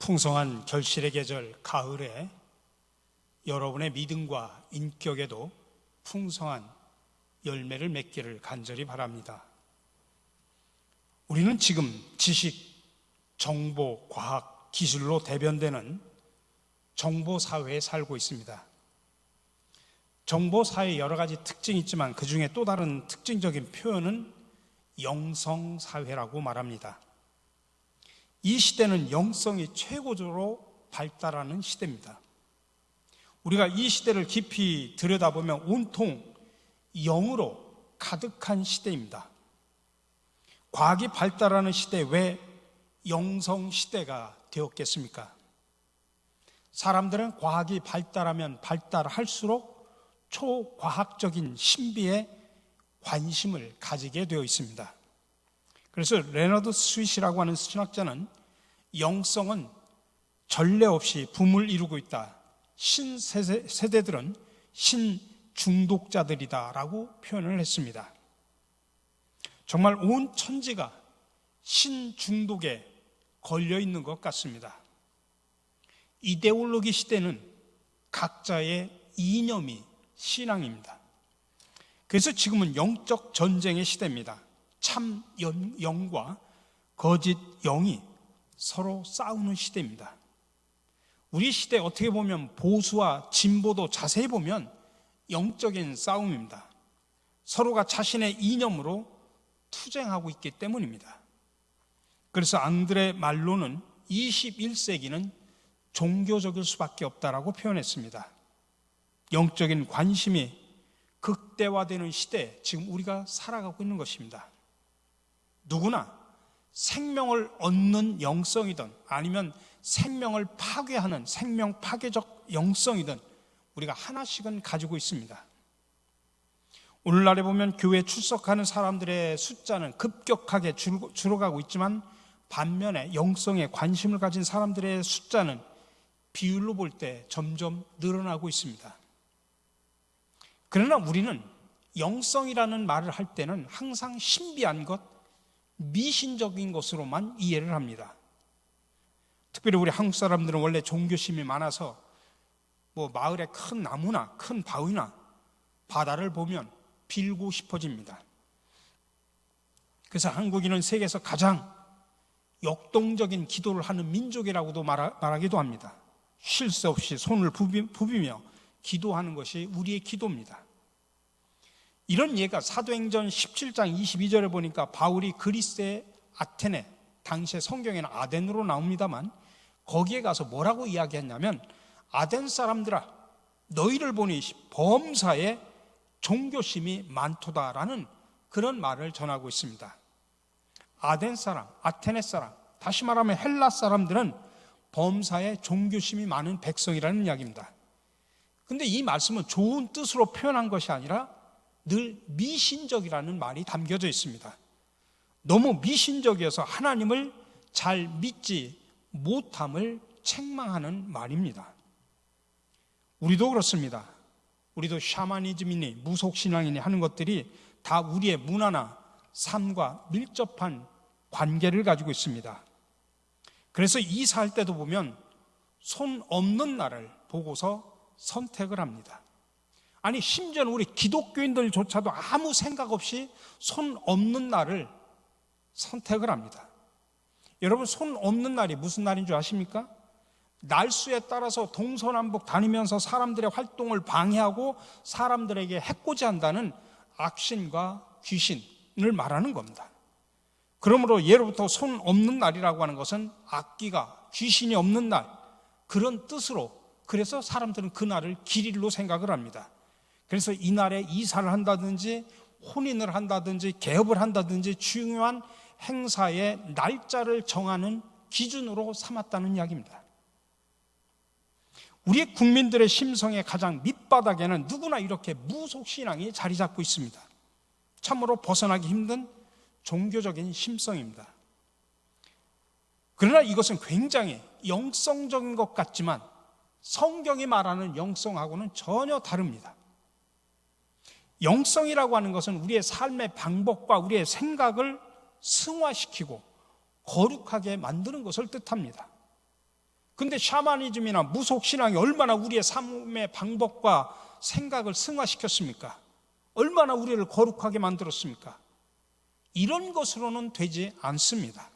풍성한 결실의 계절 가을에 여러분의 믿음과 인격에도 풍성한 열매를 맺기를 간절히 바랍니다. 우리는 지금 지식, 정보, 과학, 기술로 대변되는 정보사회에 살고 있습니다. 정보사회에 여러 가지 특징이 있지만 그 중에 또 다른 특징적인 표현은 영성사회라고 말합니다. 이 시대는 영성이 최고조로 발달하는 시대입니다. 우리가 이 시대를 깊이 들여다보면 온통 영으로 가득한 시대입니다. 과학이 발달하는 시대에 왜 영성 시대가 되었겠습니까? 사람들은 과학이 발달하면 발달할수록 초과학적인 신비에 관심을 가지게 되어 있습니다. 그래서 레너드 스윗이라고 하는 신학자는 영성은 전례 없이 붐을 이루고 있다. 신세대들은 신중독자들이다 라고 표현을 했습니다. 정말 온 천지가 신중독에 걸려 있는 것 같습니다. 이데올로기 시대는 각자의 이념이 신앙입니다. 그래서 지금은 영적 전쟁의 시대입니다. 참 영과 거짓 영이 서로 싸우는 시대입니다. 우리 시대 어떻게 보면 보수와 진보도 자세히 보면 영적인 싸움입니다. 서로가 자신의 이념으로 투쟁하고 있기 때문입니다. 그래서 앙드레 말로는 21세기는 종교적일 수밖에 없다라고 표현했습니다. 영적인 관심이 극대화되는 시대에 지금 우리가 살아가고 있는 것입니다. 누구나 생명을 얻는 영성이든 아니면 생명을 파괴하는 생명 파괴적 영성이든 우리가 하나씩은 가지고 있습니다. 오늘날에 보면 교회에 출석하는 사람들의 숫자는 급격하게 줄어가고 있지만 반면에 영성에 관심을 가진 사람들의 숫자는 비율로 볼 때 점점 늘어나고 있습니다. 그러나 우리는 영성이라는 말을 할 때는 항상 신비한 것, 미신적인 것으로만 이해를 합니다. 특별히 우리 한국 사람들은 원래 종교심이 많아서 마을에 큰 나무나 큰 바위나 바다를 보면 빌고 싶어집니다. 그래서 한국인은 세계에서 가장 역동적인 기도를 하는 민족이라고도 말하기도 합니다. 쉴 새 없이 손을 부비며 기도하는 것이 우리의 기도입니다. 이런 예가 사도행전 17장 22절에 보니까 바울이 그리스의 아테네, 당시의 성경에는 아덴으로 나옵니다만 거기에 가서 뭐라고 이야기했냐면 아덴 사람들아 너희를 보니 범사에 종교심이 많도다라는 그런 말을 전하고 있습니다. 아덴 사람, 아테네 사람, 다시 말하면 헬라 사람들은 범사에 종교심이 많은 백성이라는 이야기입니다. 근데 이 말씀은 좋은 뜻으로 표현한 것이 아니라 늘 미신적이라는 말이 담겨져 있습니다. 너무 미신적이어서 하나님을 잘 믿지 못함을 책망하는 말입니다. 우리도 그렇습니다. 우리도 샤머니즘이니 무속신앙이니 하는 것들이 다 우리의 문화나 삶과 밀접한 관계를 가지고 있습니다. 그래서 이사할 때도 보면 손 없는 날을 보고서 선택을 합니다. 아니 심지어는 우리 기독교인들조차도 아무 생각 없이 손 없는 날을 선택을 합니다. 여러분 손 없는 날이 무슨 날인 줄 아십니까? 날수에 따라서 동서남북 다니면서 사람들의 활동을 방해하고 사람들에게 해코지한다는 악신과 귀신을 말하는 겁니다. 그러므로 예로부터 손 없는 날이라고 하는 것은 악기가 귀신이 없는 날 그런 뜻으로 그래서 사람들은 그 날을 기일로 생각을 합니다. 그래서 이날에 이사를 한다든지 혼인을 한다든지 개업을 한다든지 중요한 행사의 날짜를 정하는 기준으로 삼았다는 이야기입니다. 우리 국민들의 심성의 가장 밑바닥에는 누구나 이렇게 무속신앙이 자리 잡고 있습니다. 참으로 벗어나기 힘든 종교적인 심성입니다. 그러나 이것은 굉장히 영성적인 것 같지만 성경이 말하는 영성하고는 전혀 다릅니다. 영성이라고 하는 것은 우리의 삶의 방법과 우리의 생각을 승화시키고 거룩하게 만드는 것을 뜻합니다. 근데 샤머니즘이나 무속신앙이 얼마나 우리의 삶의 방법과 생각을 승화시켰습니까? 얼마나 우리를 거룩하게 만들었습니까? 이런 것으로는 되지 않습니다.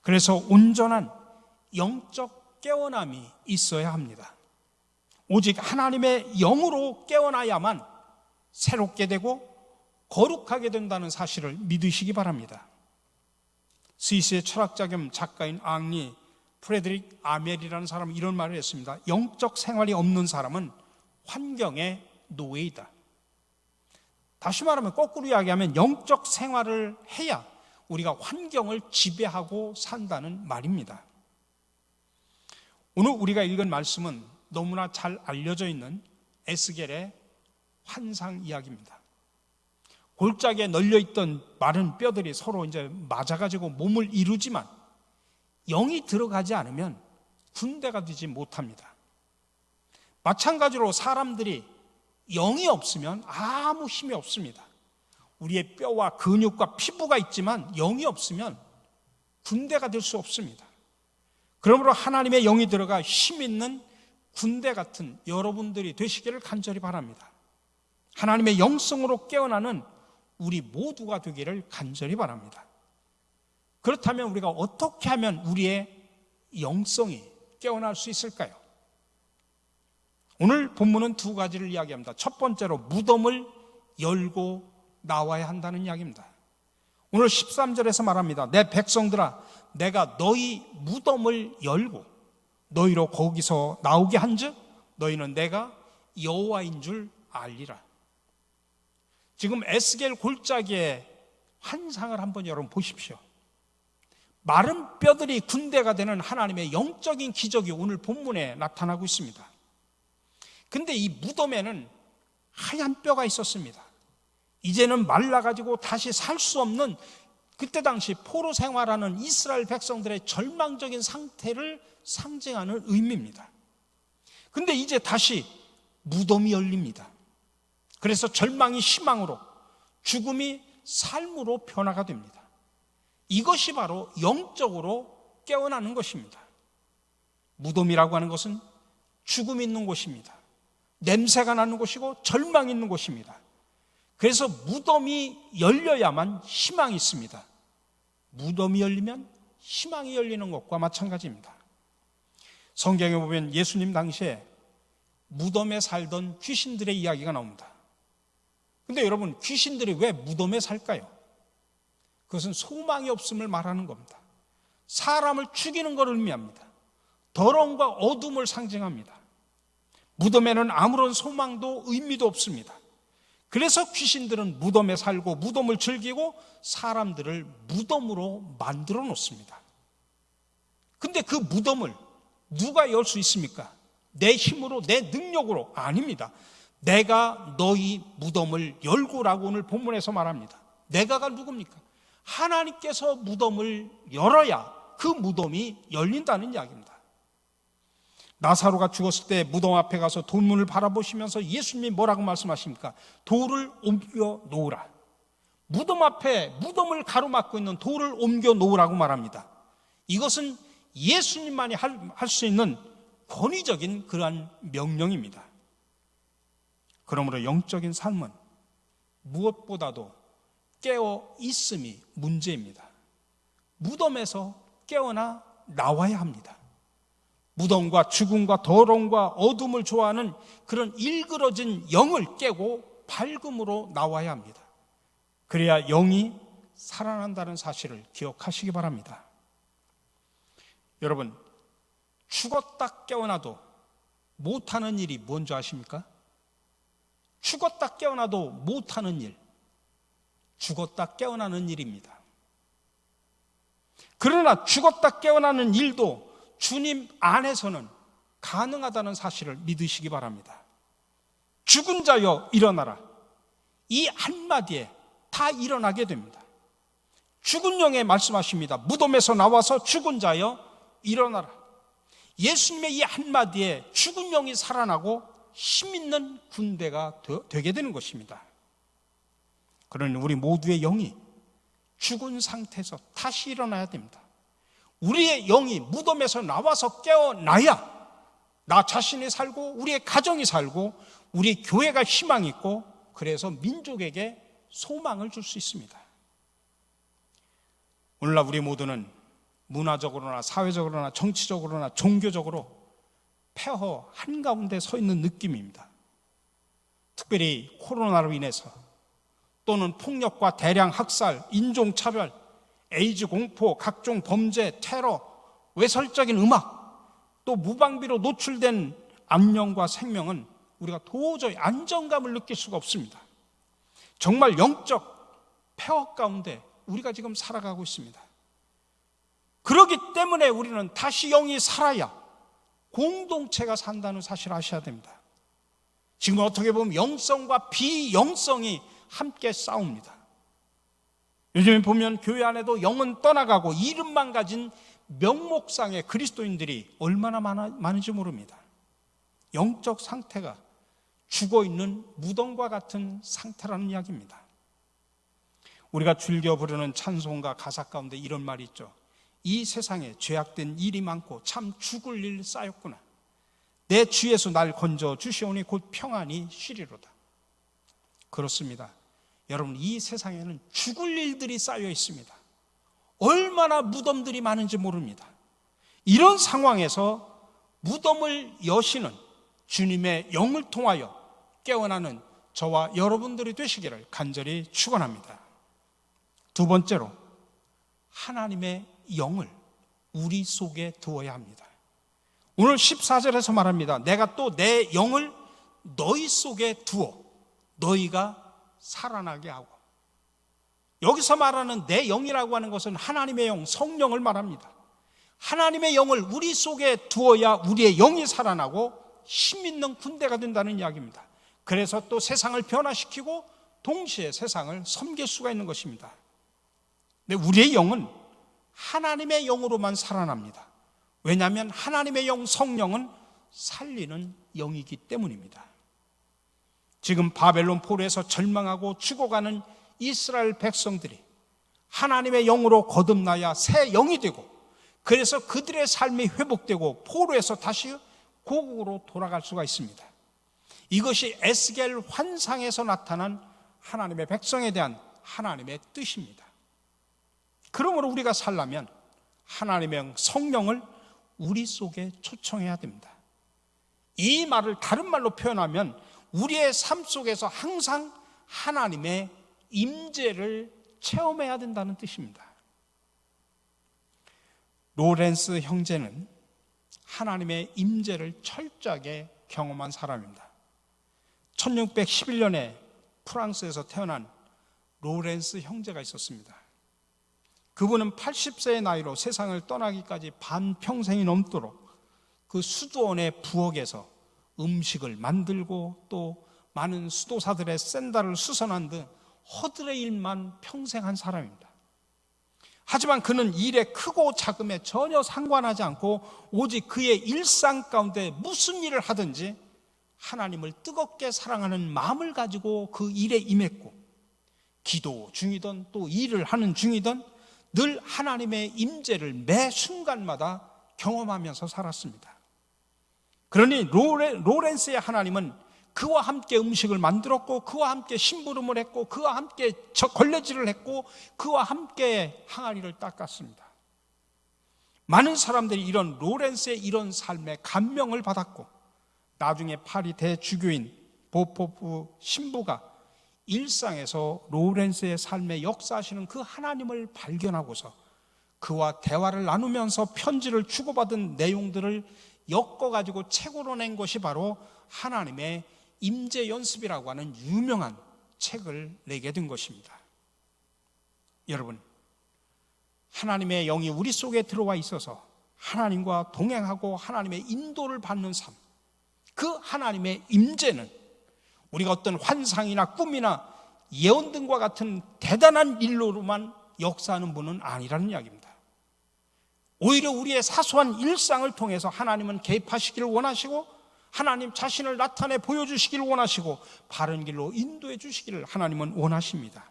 그래서 온전한 영적 깨어남이 있어야 합니다. 오직 하나님의 영으로 깨어나야만 새롭게 되고 거룩하게 된다는 사실을 믿으시기 바랍니다. 스위스의 철학자 겸 작가인 앙리 프레드릭 아멜이라는 사람은 이런 말을 했습니다. 영적 생활이 없는 사람은 환경의 노예이다. 다시 말하면, 거꾸로 이야기하면 영적 생활을 해야 우리가 환경을 지배하고 산다는 말입니다. 오늘 우리가 읽은 말씀은 너무나 잘 알려져 있는 에스겔의 환상 이야기입니다. 골짜기에 널려있던 마른 뼈들이 서로 이제 맞아가지고 몸을 이루지만 영이 들어가지 않으면 군대가 되지 못합니다. 마찬가지로 사람들이 영이 없으면 아무 힘이 없습니다. 우리의 뼈와 근육과 피부가 있지만 영이 없으면 군대가 될 수 없습니다. 그러므로 하나님의 영이 들어가 힘 있는 군대 같은 여러분들이 되시기를 간절히 바랍니다. 하나님의 영성으로 깨어나는 우리 모두가 되기를 간절히 바랍니다. 그렇다면 우리가 어떻게 하면 우리의 영성이 깨어날 수 있을까요? 오늘 본문은 두 가지를 이야기합니다. 첫 번째로 무덤을 열고 나와야 한다는 이야기입니다. 오늘 13절에서 말합니다. 내 백성들아, 내가 너희 무덤을 열고 너희로 거기서 나오게 한즉 너희는 내가 여호와인 줄 알리라. 지금 에스겔 골짜기의 환상을 한번 여러분 보십시오. 마른 뼈들이 군대가 되는 하나님의 영적인 기적이 오늘 본문에 나타나고 있습니다. 근데 이 무덤에는 하얀 뼈가 있었습니다. 이제는 말라가지고 다시 살 수 없는, 그때 당시 포로 생활하는 이스라엘 백성들의 절망적인 상태를 상징하는 의미입니다. 근데 이제 다시 무덤이 열립니다. 그래서 절망이 희망으로, 죽음이 삶으로 변화가 됩니다. 이것이 바로 영적으로 깨어나는 것입니다. 무덤이라고 하는 것은 죽음이 있는 곳입니다. 냄새가 나는 곳이고 절망이 있는 곳입니다. 그래서 무덤이 열려야만 희망이 있습니다. 무덤이 열리면 희망이 열리는 것과 마찬가지입니다. 성경에 보면 예수님 당시에 무덤에 살던 귀신들의 이야기가 나옵니다. 근데 여러분, 귀신들이 왜 무덤에 살까요? 그것은 소망이 없음을 말하는 겁니다. 사람을 죽이는 걸 의미합니다. 더러움과 어둠을 상징합니다. 무덤에는 아무런 소망도 의미도 없습니다. 그래서 귀신들은 무덤에 살고 무덤을 즐기고 사람들을 무덤으로 만들어 놓습니다. 근데 그 무덤을 누가 열 수 있습니까? 내 힘으로, 내 능력으로? 아닙니다. 내가 너희 무덤을 열고라고 오늘 본문에서 말합니다. 내가가 누굽니까? 하나님께서 무덤을 열어야 그 무덤이 열린다는 이야기입니다. 나사로가 죽었을 때 무덤 앞에 가서 돌문을 바라보시면서 예수님이 뭐라고 말씀하십니까? 돌을 옮겨 놓으라. 무덤 앞에 무덤을 가로막고 있는 돌을 옮겨 놓으라고 말합니다. 이것은 예수님만이 할 수 있는 권위적인 그러한 명령입니다. 그러므로 영적인 삶은 무엇보다도 깨어 있음이 문제입니다. 무덤에서 깨어나 나와야 합니다. 무덤과 죽음과 더러움과 어둠을 좋아하는 그런 일그러진 영을 깨고 밝음으로 나와야 합니다. 그래야 영이 살아난다는 사실을 기억하시기 바랍니다. 여러분, 죽었다 깨어나도 못하는 일이 뭔지 아십니까? 죽었다 깨어나도 못하는 일, 죽었다 깨어나는 일입니다. 그러나 죽었다 깨어나는 일도 주님 안에서는 가능하다는 사실을 믿으시기 바랍니다. 죽은 자여 일어나라. 이 한마디에 다 일어나게 됩니다. 죽은 영에 말씀하십니다. 무덤에서 나와서 죽은 자여 일어나라. 예수님의 이 한마디에 죽은 영이 살아나고 힘 있는 군대가 되게 되는 것입니다. 그러니 우리 모두의 영이 죽은 상태에서 다시 일어나야 됩니다. 우리의 영이 무덤에서 나와서 깨어나야 나 자신이 살고 우리의 가정이 살고 우리 교회가 희망이 있고 그래서 민족에게 소망을 줄 수 있습니다. 오늘날 우리 모두는 문화적으로나 사회적으로나 정치적으로나 종교적으로 폐허 한가운데 서 있는 느낌입니다. 특별히 코로나로 인해서 또는 폭력과 대량 학살, 인종차별, 에이즈 공포, 각종 범죄, 테러, 외설적인 음악, 또 무방비로 노출된 암령과 생명은 우리가 도저히 안정감을 느낄 수가 없습니다. 정말 영적 폐허 가운데 우리가 지금 살아가고 있습니다. 그렇기 때문에 우리는 다시 영이 살아야 공동체가 산다는 사실을 아셔야 됩니다. 지금 어떻게 보면 영성과 비영성이 함께 싸웁니다. 요즘에 보면 교회 안에도 영은 떠나가고 이름만 가진 명목상의 그리스도인들이 얼마나 많은지 모릅니다. 영적 상태가 죽어있는 무덤과 같은 상태라는 이야기입니다. 우리가 즐겨 부르는 찬송가 가사 가운데 이런 말이 있죠. 이 세상에 죄악된 일이 많고 참 죽을 일 쌓였구나. 내 주 예수 날 건져 주시오니 곧 평안히 쉬리로다. 그렇습니다. 여러분, 이 세상에는 죽을 일들이 쌓여 있습니다. 얼마나 무덤들이 많은지 모릅니다. 이런 상황에서 무덤을 여시는 주님의 영을 통하여 깨어나는 저와 여러분들이 되시기를 간절히 축원합니다. 두 번째로, 하나님의 영을 우리 속에 두어야 합니다. 오늘 14절에서 말합니다. 내가 또 내 영을 너희 속에 두어 너희가 살아나게 하고. 여기서 말하는 내 영이라고 하는 것은 하나님의 영, 성령을 말합니다. 하나님의 영을 우리 속에 두어야 우리의 영이 살아나고 힘 있는 군대가 된다는 이야기입니다. 그래서 또 세상을 변화시키고 동시에 세상을 섬길 수가 있는 것입니다. 근데 우리의 영은 하나님의 영으로만 살아납니다. 왜냐하면 하나님의 영, 성령은 살리는 영이기 때문입니다. 지금 바벨론 포로에서 절망하고 죽어가는 이스라엘 백성들이 하나님의 영으로 거듭나야 새 영이 되고, 그래서 그들의 삶이 회복되고 포로에서 다시 고국으로 돌아갈 수가 있습니다. 이것이 에스겔 환상에서 나타난 하나님의 백성에 대한 하나님의 뜻입니다. 그러므로 우리가 살려면 하나님의 성령을 우리 속에 초청해야 됩니다. 이 말을 다른 말로 표현하면 우리의 삶 속에서 항상 하나님의 임재를 체험해야 된다는 뜻입니다. 로렌스 형제는 하나님의 임재를 철저하게 경험한 사람입니다. 1611년에 프랑스에서 태어난 로렌스 형제가 있었습니다. 그분은 80세의 나이로 세상을 떠나기까지 반평생이 넘도록 그 수도원의 부엌에서 음식을 만들고 또 많은 수도사들의 샌달을 수선한 등 허들의 일만 평생 한 사람입니다. 하지만 그는 일의 크고 작음에 전혀 상관하지 않고 오직 그의 일상 가운데 무슨 일을 하든지 하나님을 뜨겁게 사랑하는 마음을 가지고 그 일에 임했고, 기도 중이든 또 일을 하는 중이든 늘 하나님의 임재를 매 순간마다 경험하면서 살았습니다. 그러니 로렌스의 하나님은 그와 함께 음식을 만들었고, 그와 함께 심부름을 했고, 그와 함께 걸레질을 했고, 그와 함께 항아리를 닦았습니다. 많은 사람들이 이런 로렌스의 이런 삶에 감명을 받았고, 나중에 파리 대주교인 보포프 신부가 일상에서 로렌스의 삶에 역사하시는 그 하나님을 발견하고서 그와 대화를 나누면서 편지를 주고받은 내용들을 엮어가지고 책으로 낸 것이 바로 하나님의 임재 연습이라고 하는 유명한 책을 내게 된 것입니다. 여러분, 하나님의 영이 우리 속에 들어와 있어서 하나님과 동행하고 하나님의 인도를 받는 삶, 그 하나님의 임재는 우리가 어떤 환상이나 꿈이나 예언 등과 같은 대단한 일로만 역사하는 분은 아니라는 이야기입니다. 오히려 우리의 사소한 일상을 통해서 하나님은 개입하시기를 원하시고, 하나님 자신을 나타내 보여주시기를 원하시고, 바른 길로 인도해 주시기를 하나님은 원하십니다.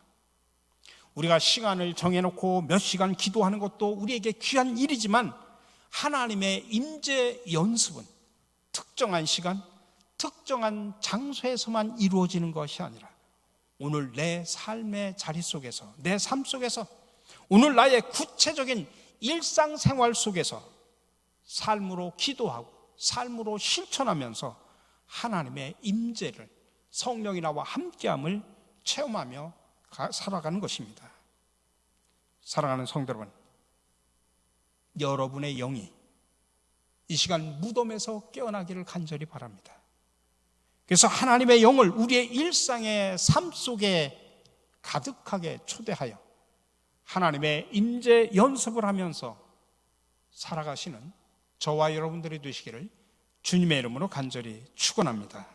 우리가 시간을 정해놓고 몇 시간 기도하는 것도 우리에게 귀한 일이지만 하나님의 임재 연습은 특정한 시간, 특정한 장소에서만 이루어지는 것이 아니라 오늘 내 삶의 자리 속에서, 내 삶 속에서, 오늘 나의 구체적인 일상생활 속에서 삶으로 기도하고 삶으로 실천하면서 하나님의 임재를, 성령이 나와 함께함을 체험하며 살아가는 것입니다. 사랑하는 성도 여러분, 여러분의 영이 이 시간 무덤에서 깨어나기를 간절히 바랍니다. 그래서 하나님의 영을 우리의 일상의 삶 속에 가득하게 초대하여 하나님의 임재 연습을 하면서 살아가시는 저와 여러분들이 되시기를 주님의 이름으로 간절히 축원합니다.